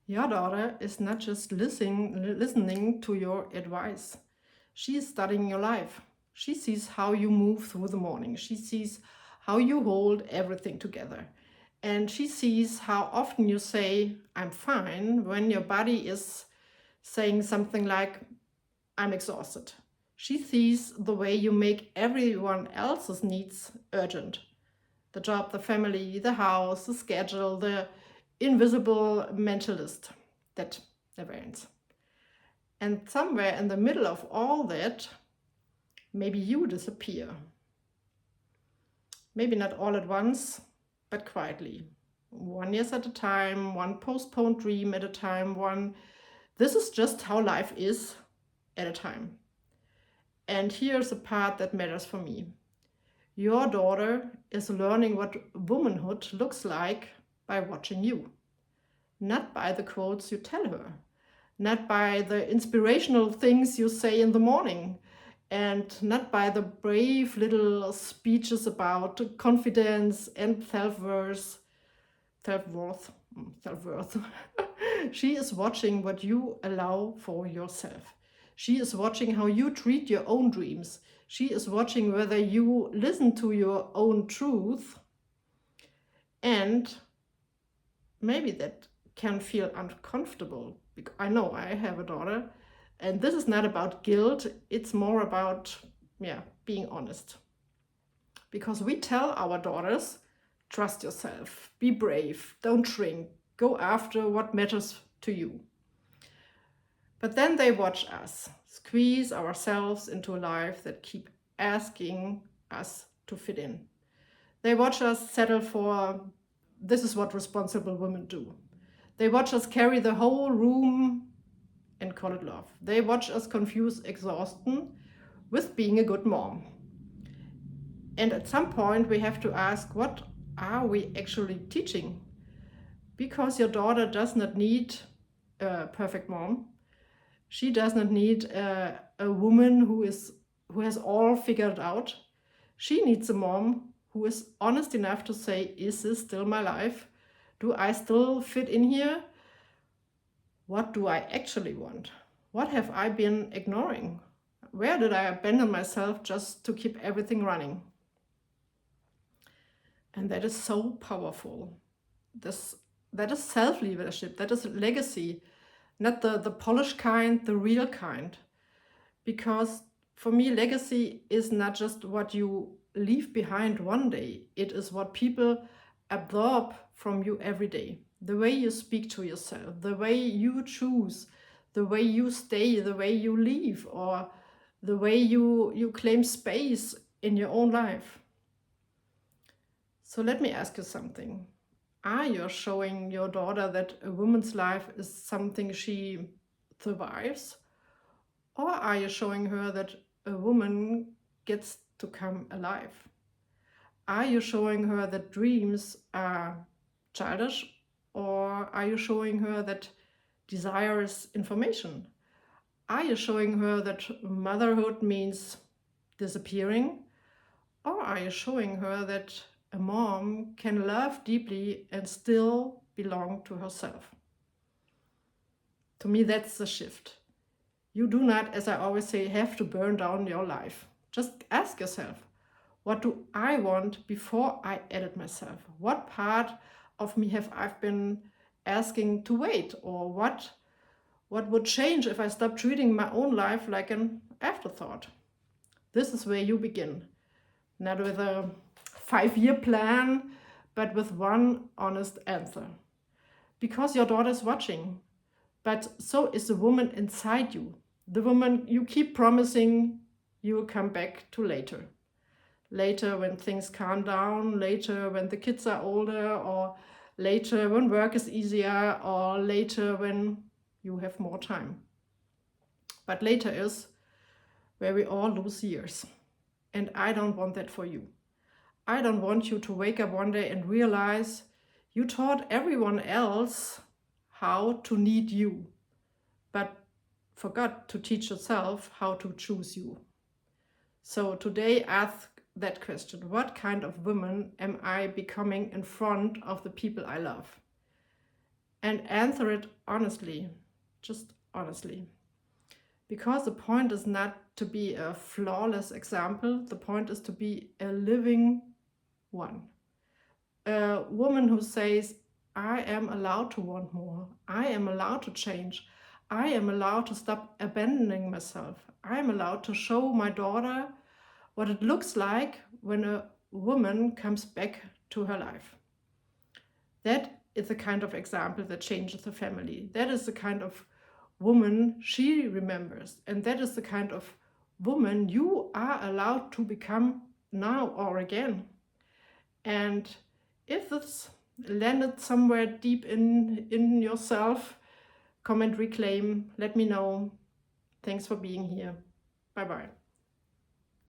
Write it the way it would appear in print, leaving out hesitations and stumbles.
Your daughter is not just listening to your advice. She is studying your life. She sees how you move through the morning. She sees how you hold everything together. And she sees how often you say, I'm fine, when your body is saying something like, I'm exhausted. She sees the way you make everyone else's needs urgent: the job, the family, the house, the schedule, the invisible mentalist that never ends. And somewhere in the middle of all that, maybe you disappear. Maybe not all at once, but quietly. 1 year at a time, one postponed dream at a time, one this is just how life is at a time. And here's the part that matters for me. Your daughter is learning what womanhood looks like by watching you, not by the quotes you tell her, not by the inspirational things you say in the morning, and not by the brave little speeches about confidence and self-worth. Self-worth. Self-worth. She is watching what you allow for yourself. She is watching how you treat your own dreams. She is watching whether you listen to your own truth. And maybe that can feel uncomfortable. I know I have a daughter, and this is not about guilt. It's more about, being honest. Because we tell our daughters, trust yourself, be brave, don't shrink, go after what matters to you. But then they watch us squeeze ourselves into a life that keep asking us to fit in. They watch us settle for, this is what responsible women do. They watch us carry the whole room and call it love. They watch us confuse exhaustion with being a good mom. And at some point we have to ask, what are we actually teaching? Because your daughter does not need a perfect mom. She does not need a woman who has all figured out. She needs a mom who is honest enough to say, is this still my life? Do I still fit in here? What do I actually want? What have I been ignoring? Where did I abandon myself just to keep everything running? And that is so powerful. That is self-leadership, that is legacy, not the polished kind, the real kind. Because for me, legacy is not just what you leave behind one day. It is what people absorb from you every day. The way you speak to yourself, the way you choose, the way you stay, the way you leave, or the way you claim space in your own life. So let me ask you something. Are you showing your daughter that a woman's life is something she survives? Or are you showing her that a woman gets to come alive? Are you showing her that dreams are childish? Or are you showing her that desire is information? Are you showing her that motherhood means disappearing? Or are you showing her that a mom can love deeply and still belong to herself? To me, that's the shift. You do not, as I always say, have to burn down your life. Just ask yourself, what do I want before I edit myself? What part of me have I been asking to wait? Or what would change if I stop treating my own life like an afterthought? This is where you begin. Not with a 5-year plan, but with one honest answer. Because your daughter is watching, but so is the woman inside you. The woman you keep promising you will come back to later. Later when things calm down, later when the kids are older, or later when work is easier, or later when you have more time. But later is where we all lose years. And I don't want that for you. I don't want you to wake up one day and realize you taught everyone else how to need you, but forgot to teach yourself how to choose you. So today ask that question: what kind of woman am I becoming in front of the people I love? and answer it honestly, just honestly. Because the point is not to be a flawless example, the point is to be a living one. A woman who says, I am allowed to want more, I am allowed to change, I am allowed to stop abandoning myself, I am allowed to show my daughter what it looks like when a woman comes back to her life. That is the kind of example that changes the family. That is the kind of woman she remembers. And that is the kind of woman you are allowed to become now or again. And if this landed somewhere deep in yourself, comment, reclaim, let me know. Thanks for being here. Bye bye.